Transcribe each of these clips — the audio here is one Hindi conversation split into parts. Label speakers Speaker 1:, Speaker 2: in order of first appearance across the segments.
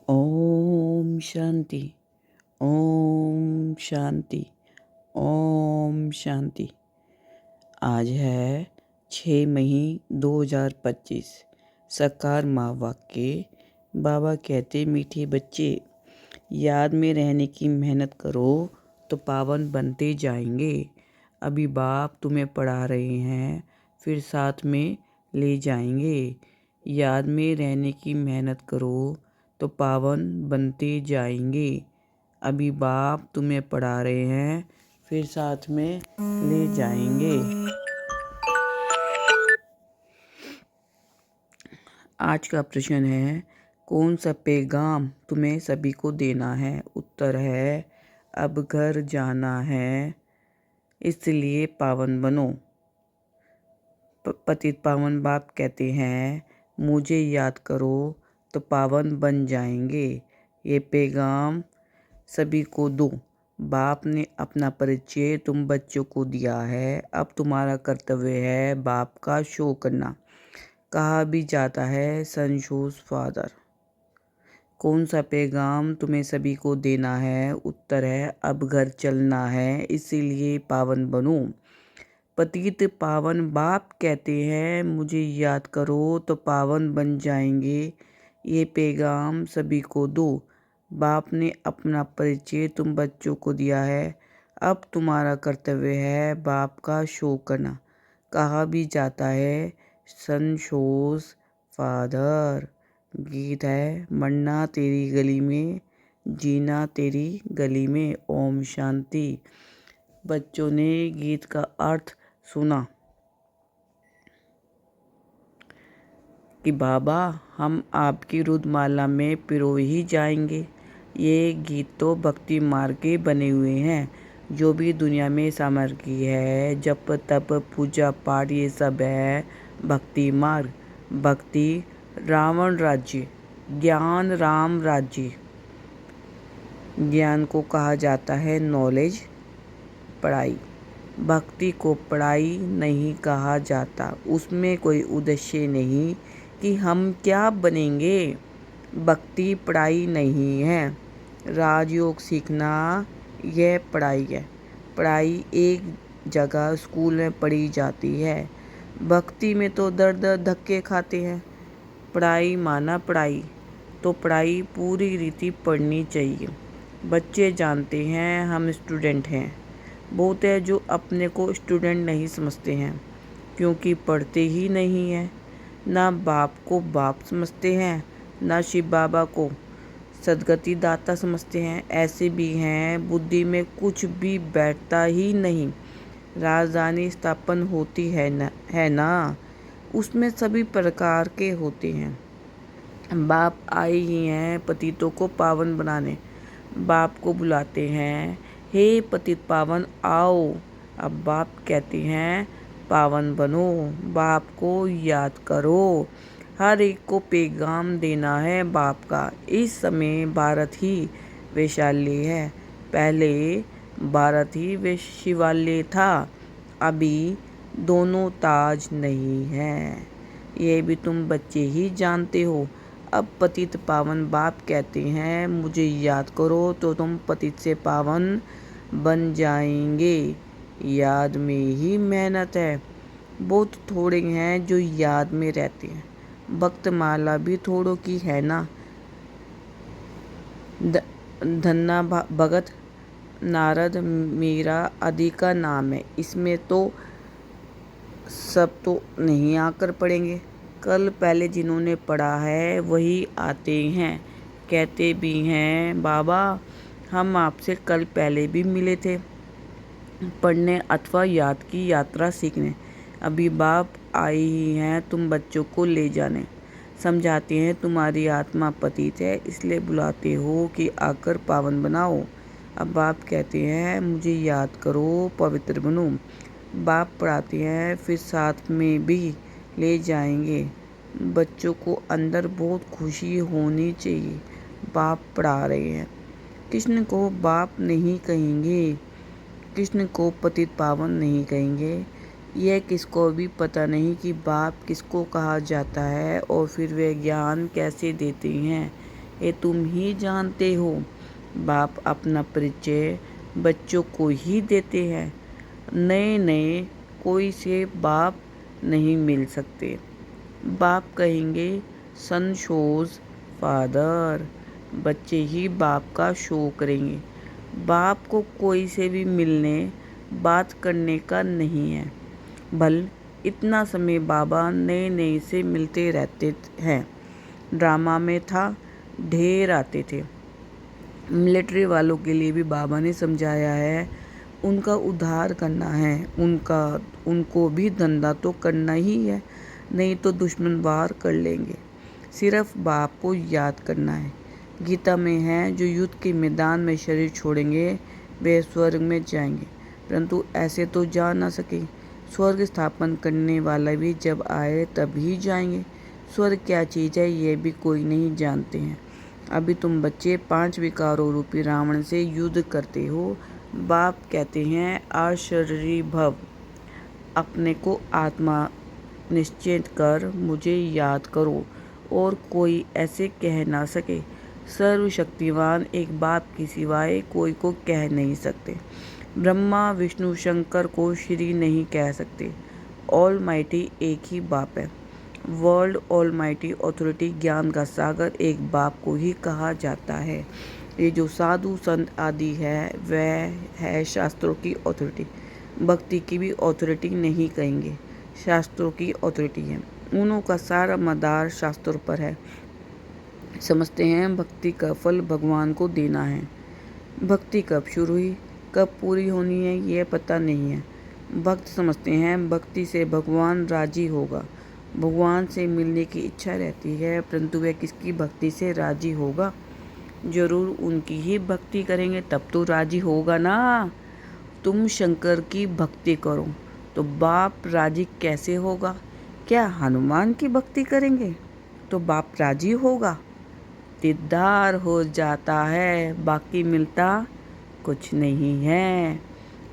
Speaker 1: ओम शांति। ओम शांति। ओम शांति। आज है 6 मई 2025। साकार माँ वाक्य। बाबा कहते, मीठे बच्चे, याद में रहने की मेहनत करो तो पावन बनते जाएंगे। अभी बाप तुम्हें पढ़ा रहे हैं, फिर साथ में ले जाएंगे। याद में रहने की मेहनत करो तो पावन बनते जाएंगे। अभी बाप तुम्हें पढ़ा रहे हैं, फिर साथ में ले जाएंगे। आज का प्रश्न है, कौन सा पैगाम तुम्हें सभी को देना है? उत्तर है, अब घर जाना है, इसलिए पावन बनो। पतित पावन बाप कहते हैं, मुझे याद करो तो पावन बन जाएंगे। ये पैगाम सभी को दो। बाप ने अपना परिचय तुम बच्चों को दिया है, अब तुम्हारा कर्तव्य है बाप का शो करना। कहा भी जाता है, सन शोज फादर। कौन सा पैगाम तुम्हें सभी को देना है? उत्तर है, अब घर चलना है, इसीलिए पावन बनो। पतित पावन बाप कहते हैं, मुझे याद करो तो पावन बन जाएंगे। ये पैगाम सभी को दो। बाप ने अपना परिचय तुम बच्चों को दिया है, अब तुम्हारा कर्तव्य है बाप का शो करना। कहा भी जाता है, सन शोज फादर। गीत है, मरना तेरी गली में, जीना तेरी गली में। ओम शांति। बच्चों ने गीत का अर्थ सुना कि बाबा, हम आपकी रुद्रमाला में पिरो ही जाएंगे। ये गीत तो भक्ति मार्ग के बने हुए हैं। जो भी दुनिया में सामग्री है, जप तप पूजा पाठ, ये सब है भक्ति मार्ग। भक्ति रावण राज्य, ज्ञान राम राज्य। ज्ञान को कहा जाता है नॉलेज, पढ़ाई। भक्ति को पढ़ाई नहीं कहा जाता, उसमें कोई उद्देश्य नहीं कि हम क्या बनेंगे। भक्ति पढ़ाई नहीं है। राजयोग सीखना यह पढ़ाई है। पढ़ाई एक जगह स्कूल में पढ़ी जाती है। भक्ति में तो दर दर धक्के खाते हैं। पढ़ाई माना पढ़ाई, तो पढ़ाई पूरी रीति पढ़नी चाहिए। बच्चे जानते हैं हम स्टूडेंट हैं। बहुत है जो अपने को स्टूडेंट नहीं समझते हैं, क्योंकि पढ़ते ही नहीं हैं। ना बाप को बाप समझते हैं, ना शिव बाबा को सदगति दाता समझते हैं। ऐसे भी हैं बुद्धि में कुछ भी बैठता ही नहीं। राजधानी स्थापन होती है ना, उसमें सभी प्रकार के होते हैं। बाप आए ही हैं पतितों को पावन बनाने। बाप को बुलाते हैं, हे पतित पावन आओ। अब बाप कहते हैं, पावन बनो, बाप को याद करो। हर एक को पैगाम देना है बाप का। इस समय भारत ही वैशाल्य है। पहले भारत ही शिवालय था। अभी दोनों ताज नहीं है, ये भी तुम बच्चे ही जानते हो। अब पतित पावन बाप कहते हैं, मुझे याद करो तो तुम पतित से पावन बन जाएंगे। याद में ही मेहनत है। बहुत थोड़े हैं जो याद में रहते हैं। भक्त माला भी थोड़ों की है ना। धन्ना भगत नारद मेरा आदि का नाम है। इसमें तो सब तो नहीं आकर पढ़ेंगे। कल पहले जिन्होंने पढ़ा है वही आते हैं। कहते भी हैं, बाबा हम आपसे कल पहले भी मिले थे, पढ़ने अथवा याद की यात्रा सीखने। अभी बाप आए ही हैं तुम बच्चों को ले जाने। समझाते हैं तुम्हारी आत्मा पतित है, इसलिए बुलाते हो कि आकर पावन बनाओ। अब बाप कहते हैं, मुझे याद करो, पवित्र बनो। बाप पढ़ाते हैं, फिर साथ में भी ले जाएंगे। बच्चों को अंदर बहुत खुशी होनी चाहिए। बाप पढ़ा रहे हैं। कृष्ण को बाप नहीं कहेंगे, कृष्ण को पतित पावन नहीं कहेंगे। यह किसको भी पता नहीं कि बाप किसको कहा जाता है और फिर वे ज्ञान कैसे देते हैं। ये तुम ही जानते हो। बाप अपना परिचय बच्चों को ही देते हैं। नए नए कोई से बाप नहीं मिल सकते। बाप कहेंगे सन शोज फादर। बच्चे ही बाप का शो करेंगे। बाप को कोई से भी मिलने बात करने का नहीं है। भल इतना समय बाबा नए नए से मिलते रहते हैं। ड्रामा में था, ढेर आते थे। मिलिट्री वालों के लिए भी बाबा ने समझाया है, उनका उद्धार करना है, उनको भी धंधा तो करना ही है, नहीं तो दुश्मन वार कर लेंगे। सिर्फ बाप को याद करना है। गीता में है, जो युद्ध के मैदान में शरीर छोड़ेंगे वे स्वर्ग में जाएंगे, परंतु ऐसे तो जा ना सके। स्वर्ग स्थापन करने वाला भी जब आए तभी जाएंगे। स्वर्ग क्या चीज़ है ये भी कोई नहीं जानते हैं। अभी तुम बच्चे 5 विकारों रूपी रावण से युद्ध करते हो। बाप कहते हैं अशरीरी भव, अपने को आत्मा निश्चित कर मुझे याद करो और कोई ऐसे कह ना सके। सर्वशक्तिवान एक बाप के सिवाय कोई को कह नहीं सकते। ब्रह्मा विष्णु शंकर को श्री नहीं कह सकते। ऑल माइटी एक ही बाप है। वर्ल्ड ऑल माइटी ऑथोरिटी ज्ञान का सागर एक बाप को ही कहा जाता है। ये जो साधु संत आदि है वह है शास्त्रों की ऑथोरिटी। भक्ति की भी ऑथोरिटी नहीं कहेंगे, शास्त्रों की ऑथोरिटी है। उन्हों का सारा मदार शास्त्रों पर है। समझते हैं भक्ति का फल भगवान को देना है। भक्ति कब शुरू हुई कब पूरी होनी है ये पता नहीं है। भक्त समझते हैं भक्ति से भगवान राजी होगा। भगवान से मिलने की इच्छा रहती है, परंतु वह किसकी भक्ति से राजी होगा? जरूर उनकी ही भक्ति करेंगे तब तो राजी होगा ना। तुम शंकर की भक्ति करो तो बाप राजी कैसे होगा? क्या हनुमान की भक्ति करेंगे तो बाप राजी होगा? दीदार हो जाता है, बाकी मिलता कुछ नहीं है।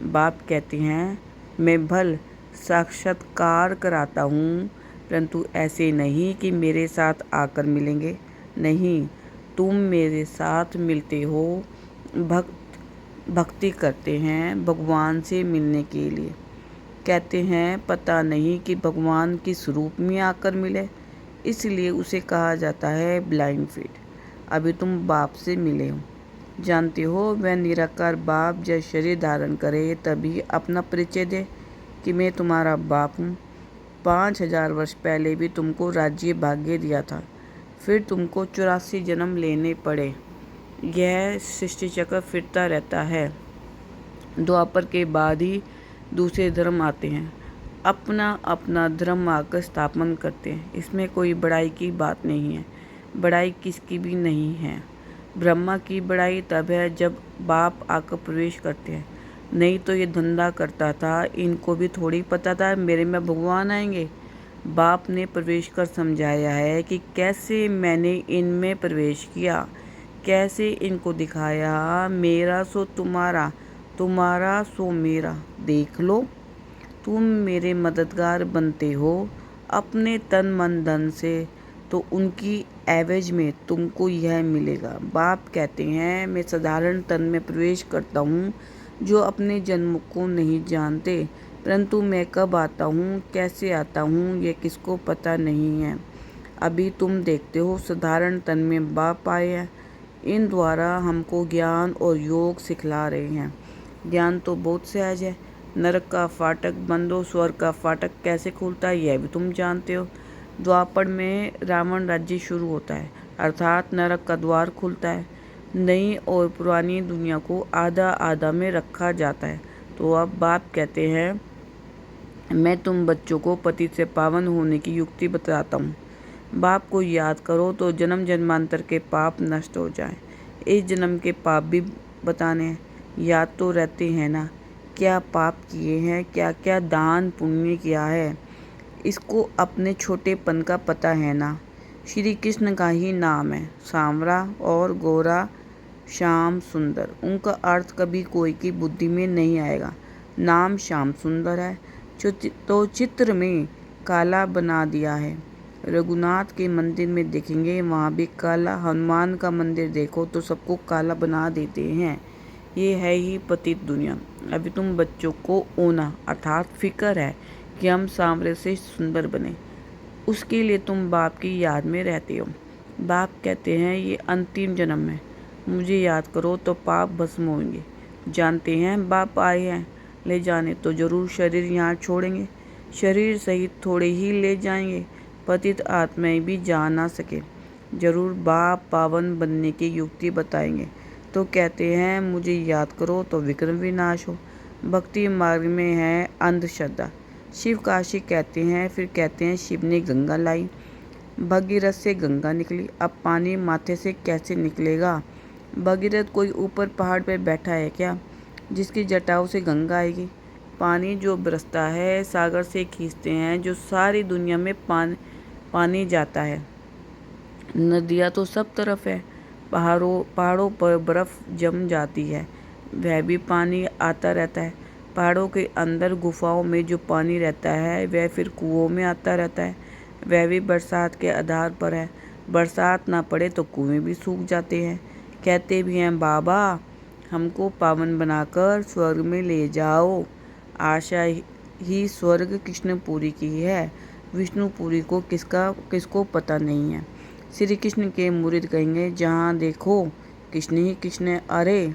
Speaker 1: बाप कहते हैं मैं भल साक्षात्कार कराता हूँ, परंतु ऐसे नहीं कि मेरे साथ आकर मिलेंगे। नहीं, तुम मेरे साथ मिलते हो, भक्ति करते हैं भगवान से मिलने के लिए। कहते हैं पता नहीं कि भगवान किस रूप में आकर मिले, इसलिए उसे कहा जाता है ब्लाइंड फेट। अभी तुम बाप से मिले हो, जानते हो वह निराकार बाप जब शरीर धारण करे तभी अपना परिचय दे कि मैं तुम्हारा बाप हूँ। 5000 वर्ष पहले भी तुमको राज्य भाग्य दिया था, फिर तुमको 84 जन्म लेने पड़े। यह सृष्टि चक्र फिरता रहता है। द्वापर के बाद ही दूसरे धर्म आते हैं, अपना अपना धर्म आकर स्थापन करते हैं। इसमें कोई बड़ाई की बात नहीं है, बड़ाई किसकी भी नहीं है। ब्रह्मा की बड़ाई तब है जब बाप आकर प्रवेश करते हैं, नहीं तो ये धंधा करता था। इनको भी थोड़ी पता था मेरे में भगवान आएंगे। बाप ने प्रवेश कर समझाया है कि कैसे मैंने इनमें प्रवेश किया, कैसे इनको दिखाया। मेरा सो तुम्हारा, तुम्हारा सो मेरा। देख लो, तुम मेरे मददगार बनते हो अपने तन मन धन से, तो उनकी एवज में तुमको यह मिलेगा। बाप कहते हैं मैं साधारण तन में प्रवेश करता हूँ जो अपने जन्म को नहीं जानते, परंतु मैं कब आता हूँ कैसे आता हूँ ये किसको पता नहीं है। अभी तुम देखते हो साधारण तन में बाप आए हैं, इन द्वारा हमको ज्ञान और योग सिखला रहे हैं। ज्ञान तो बहुत सहज है। नरक का फाटक बंद हो, स्वर्ग का फाटक कैसे खुलता है यह भी तुम जानते हो। द्वापर में रावण राज्य शुरू होता है, अर्थात नरक का द्वार खुलता है। नई और पुरानी दुनिया को आधा आधा में रखा जाता है। तो अब बाप कहते हैं मैं तुम बच्चों को पति से पावन होने की युक्ति बताता हूँ। बाप को याद करो तो जन्म जन्मांतर के पाप नष्ट हो जाएं। इस जन्म के पाप भी बताने हैं, याद तो रहते हैं ना। क्या पाप किए हैं, क्या क्या दान पुण्य किया है, इसको अपने छोटेपन का पता है ना। श्री कृष्ण का ही नाम है सांवरा और गोरा, श्याम सुंदर। उनका अर्थ कभी कोई की बुद्धि में नहीं आएगा। नाम श्याम सुंदर है तो चित्र में काला बना दिया है। रघुनाथ के मंदिर में देखेंगे वहाँ भी काला, हनुमान का मंदिर देखो तो सबको काला बना देते हैं। ये है ही पतित दुनिया। अभी तुम बच्चों को ओना अर्थात फिक्र है कि हम सांवरे से सुंदर बने, उसके लिए तुम बाप की याद में रहते हो। बाप कहते हैं ये अंतिम जन्म है, मुझे याद करो तो पाप भस्म होंगे। जानते हैं बाप आए हैं ले जाने तो जरूर शरीर यहाँ छोड़ेंगे, शरीर सहित थोड़े ही ले जाएंगे, पतित आत्माएं भी जा ना सके। जरूर बाप पावन बनने की युक्ति बताएंगे तो कहते हैं मुझे याद करो तो विक्रम विनाश हो। भक्ति मार्ग में है अंधश्रद्धा। शिव काशी कहते हैं, फिर कहते हैं शिव ने गंगा लाई, भगीरथ से गंगा निकली, अब पानी माथे से कैसे निकलेगा। भगीरथ कोई ऊपर पहाड़ पर बैठा है क्या जिसकी जटाओं से गंगा आएगी। पानी जो बरसता है सागर से खींचते हैं जो सारी दुनिया में पानी जाता है। नदियाँ तो सब तरफ है, पहाड़ों पर बर्फ़ जम जाती है, वह भी पानी आता रहता है। पहाड़ों के अंदर गुफाओं में जो पानी रहता है वह फिर कुओं में आता रहता है, वह भी बरसात के आधार पर है। बरसात ना पड़े तो कुएं भी सूख जाते हैं। कहते भी हैं बाबा हमको पावन बनाकर स्वर्ग में ले जाओ। आशा ही स्वर्ग कृष्णपुरी की है, विष्णुपुरी को किसको पता नहीं है। श्री कृष्ण के मुरीद कहेंगे जहाँ देखो कृष्ण ही कृष्ण, अरे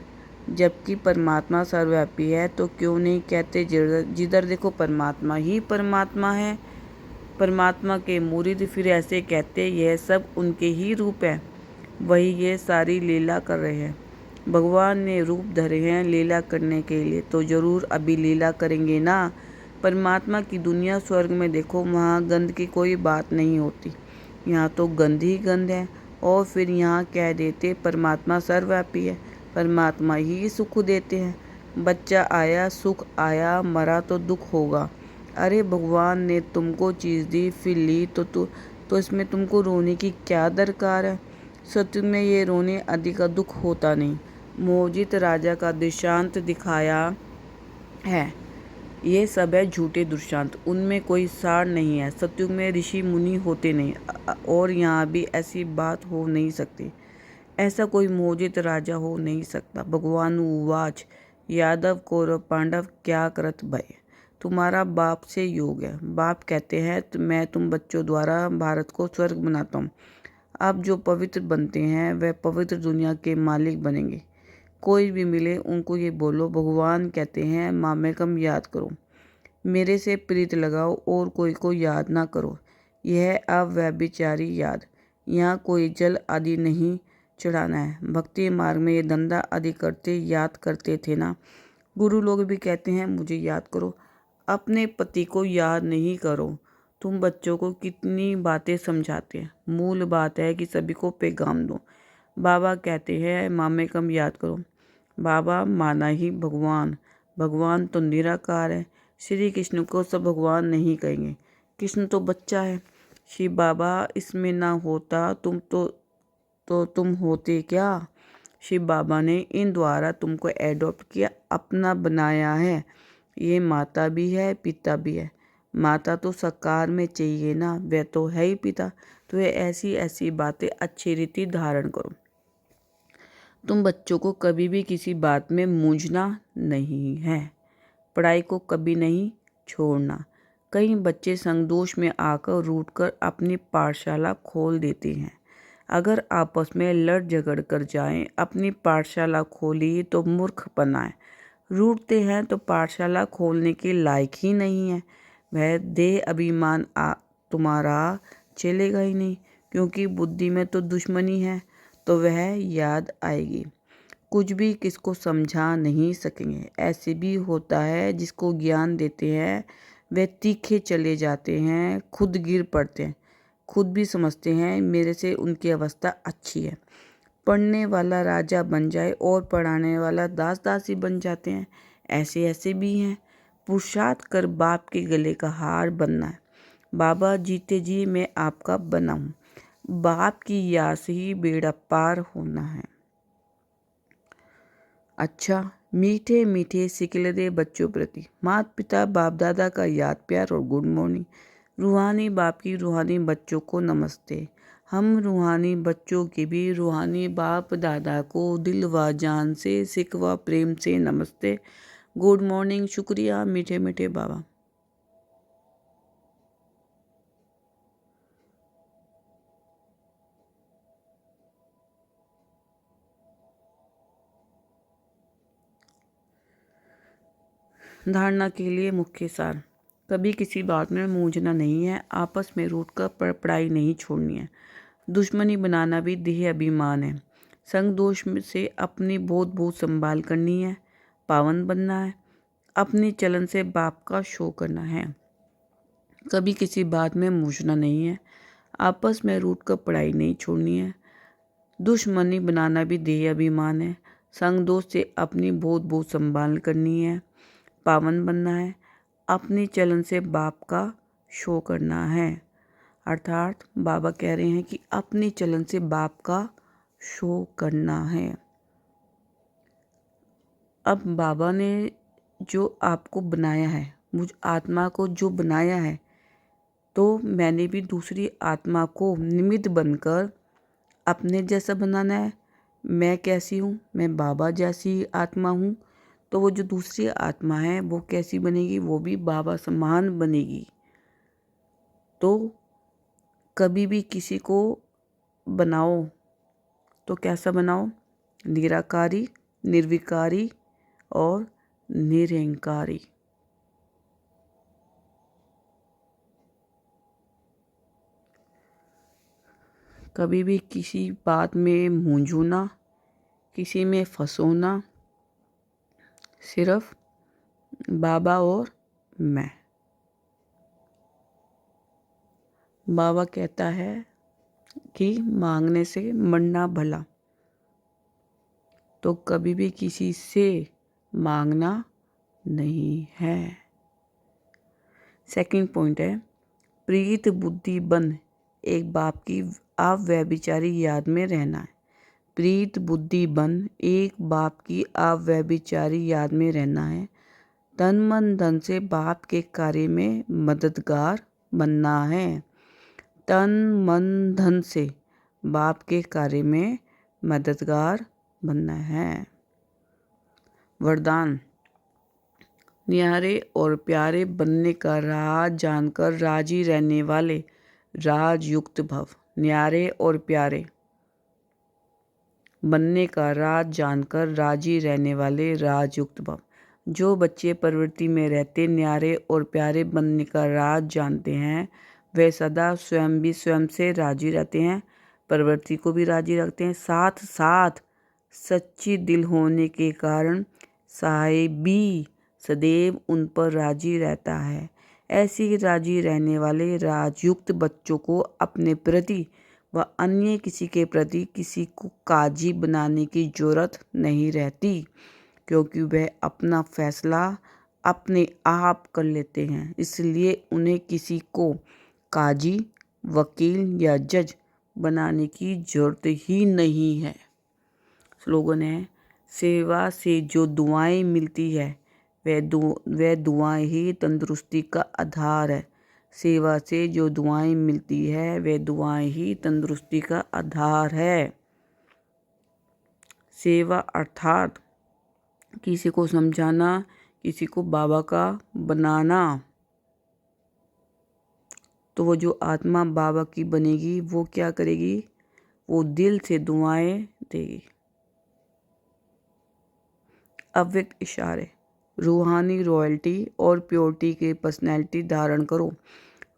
Speaker 1: जबकि परमात्मा सर्वव्यापी है तो क्यों नहीं कहते जिधर देखो परमात्मा ही परमात्मा है। परमात्मा के मुरीद फिर ऐसे कहते यह सब उनके ही रूप है, वही ये सारी लीला कर रहे हैं। भगवान ने रूप धरे हैं लीला करने के लिए तो जरूर अभी लीला करेंगे ना। परमात्मा की दुनिया स्वर्ग में देखो वहाँ गंध की कोई बात नहीं होती, यहाँ तो गंध ही गंध है। और फिर यहाँ कह देते परमात्मा सर्वव्यापी है, परमात्मा ही सुख देते हैं। बच्चा आया सुख आया, मरा तो दुख होगा। अरे भगवान ने तुमको चीज़ दी फिर ली तो इसमें तुमको रोने की क्या दरकार है। सत्य में ये रोने आदि का दुख होता नहीं। मोहजित राजा का दृष्टांत दिखाया है, ये सब है झूठे दृष्टांत, उनमें कोई सार नहीं है। सत्युग में ऋषि मुनि होते नहीं और यहाँ भी ऐसी बात हो नहीं सकती, ऐसा कोई मोहजित राजा हो नहीं सकता। भगवान उवाच यादव कौरव पांडव क्या करत भय, तुम्हारा बाप से योग है। बाप कहते हैं तो मैं तुम बच्चों द्वारा भारत को स्वर्ग बनाता हूँ। अब जो पवित्र बनते हैं वह पवित्र दुनिया के मालिक बनेंगे। कोई भी मिले उनको ये बोलो भगवान कहते हैं मामेकम याद करो, मेरे से प्रीत लगाओ और कोई को याद ना करो। यह अव्यभिचारी याद, यहाँ कोई जल आदि नहीं चढ़ाना है। भक्ति मार्ग में ये धंधा आदि करते याद करते थे ना। गुरु लोग भी कहते हैं मुझे याद करो, अपने पति को याद नहीं करो। तुम बच्चों को कितनी बातें समझाते हैं, मूल बात है कि सभी को पैगाम दो। बाबा कहते हैं मामेकम याद करो। बाबा माना ही भगवान, भगवान तो निराकार है। श्री कृष्ण को सब भगवान नहीं कहेंगे, कृष्ण तो बच्चा है। शिव बाबा इसमें ना होता तो तुम होते क्या। शिव बाबा ने इन द्वारा तुमको एडॉप्ट किया, अपना बनाया है। ये माता भी है पिता भी है। माता तो साकार में चाहिए ना, वह तो है ही पिता। तो ये ऐसी ऐसी बातें अच्छी रीति धारण करो। तुम बच्चों को कभी भी किसी बात में मूंझना नहीं है, पढ़ाई को कभी नहीं छोड़ना। कई बच्चे संगदोष में आकर रूठकर अपनी पाठशाला खोल देते हैं। अगर आपस में लड़ झगड़ कर जाएं, अपनी पाठशाला खोली तो मूर्खपना है। रूठते हैं तो पाठशाला खोलने के लायक ही नहीं है। वह देह अभिमान तुम्हारा चलेगा ही नहीं, क्योंकि बुद्धि में तो दुश्मनी है, तो वह याद आएगी। कुछ भी किसको समझा नहीं सकेंगे। ऐसे भी होता है जिसको ज्ञान देते हैं वे तीखे चले जाते हैं, खुद गिर पड़ते हैं, खुद भी समझते हैं मेरे से उनकी अवस्था अच्छी है। पढ़ने वाला राजा बन जाए और पढ़ाने वाला दास दासी बन जाते हैं, ऐसे ऐसे भी हैं। पुरुषार्थ कर बाप के गले का हार बनना है। बाबा जीते जी मैं आपका बना हूँ, बाप की याद से ही बेड़ा पार होना है। अच्छा, मीठे मीठे सिकलदे बच्चों प्रति माता पिता बाप दादा का याद प्यार और गुड मॉर्निंग। रूहानी बाप की रूहानी बच्चों को नमस्ते। हम रूहानी बच्चों के भी रूहानी बाप दादा को दिल व जान से सिक व प्रेम से नमस्ते। Good morning. शुक्रिया मीठे मीठे बाबा। धारणा के लिए मुख्य सार। कभी किसी बात में मूंझना नहीं है, आपस में रूठ कर पढ़ाई नहीं छोड़नी है। दुश्मनी बनाना भी देह अभिमान है। संग दोष से अपनी बहुत संभाल करनी है। पावन बनना है। अपनी चलन से बाप का शो करना है। कभी किसी बात में मूंझना नहीं है, आपस में रूठ कर पढ़ाई नहीं छोड़नी है। दुश्मनी बनाना भी देह अभिमान है। संग दोष से अपनी बहुत संभाल करनी है। पावन बनना है। अपनी चलन से बाप का शो करना है। अर्थात बाबा कह रहे हैं कि अपनी चलन से बाप का शो करना है। अब बाबा ने जो आपको बनाया है, मुझ आत्मा को जो बनाया है, तो मैंने भी दूसरी आत्मा को निमित्त बनकर अपने जैसा बनाना है। मैं कैसी हूँ? मैं बाबा जैसी आत्मा हूँ। तो वो जो दूसरी आत्मा है वो कैसी बनेगी? वो भी बाबा समान बनेगी। तो कभी भी किसी को बनाओ तो कैसा बनाओ? निराकारी, निर्विकारी और निरहंकारी। कभी भी किसी बात में मूंझो ना, किसी में फंसो ना, सिर्फ बाबा और मैं। बाबा कहता है कि मांगने से मरना भला। तो कभी भी किसी से मांगना नहीं है। सेकंड पॉइंट है, प्रीत बुद्धि बन एक बाप की अव्यभिचारी याद में रहना है। प्रीत बुद्धि बन एक बाप की अव्यभिचारी याद में रहना है। तन मन धन से बाप के कार्य में मददगार बनना है। तन मन धन से बाप के कार्य में मददगार बनना है। वरदान। न्यारे और प्यारे बनने का राज जानकर राजी रहने वाले राजयुक्त भव। न्यारे और प्यारे बनने का राज जानकर राजी रहने वाले राजयुक्त भव। जो बच्चे प्रवृत्ति में रहते न्यारे और प्यारे बनने का राज जानते हैं, वे सदा स्वयं भी स्वयं से राजी रहते हैं, प्रवृत्ति को भी राजी रखते हैं। साथ साथ सच्ची दिल होने के कारण साहिबी सदैव उन पर राजी रहता है। ऐसी राजी रहने वाले राजयुक्त बच्चों को अपने प्रति व अन्य किसी के प्रति किसी को काजी बनाने की जरूरत नहीं रहती, क्योंकि वह अपना फैसला अपने आप कर लेते हैं। इसलिए उन्हें किसी को काजी, वकील या जज बनाने की जरूरत ही नहीं है। स्लोगन है, सेवा से जो दुआएं मिलती है वह दुआएं ही तंदुरुस्ती का आधार है। सेवा से जो दुआएं मिलती है वह दुआएं ही तंदुरुस्ती का आधार है। सेवा अर्थात किसी को समझाना, किसी को बाबा का बनाना। तो वो जो आत्मा बाबा की बनेगी वो क्या करेगी? वो दिल से दुआएं देगी। अव्यक्त इशारे। रूहानी रॉयल्टी और प्योरिटी के पर्सनैलिटी धारण करो।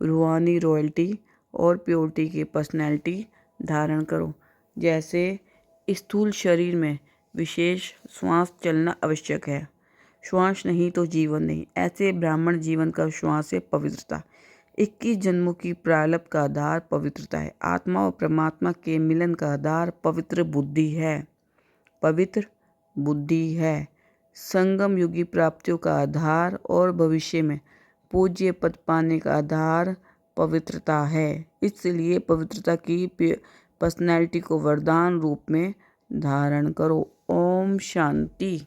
Speaker 1: रूहानी रॉयल्टी और प्योरिटी की पर्सनैलिटी धारण करो। जैसे स्थूल शरीर में विशेष श्वास चलना आवश्यक है, श्वास नहीं तो जीवन नहीं। ऐसे ब्राह्मण जीवन का श्वास है पवित्रता। 21 जन्मों की प्रारब्ध का आधार पवित्रता है। आत्मा और परमात्मा के मिलन का आधार पवित्र बुद्धि है। पवित्र बुद्धि है। संगम युगी प्राप्तियों का आधार और भविष्य में पूज्य पद पाने का आधार पवित्रता है। इसलिए पवित्रता की पर्सनैलिटी को वरदान रूप में धारण करो। ओम शांति।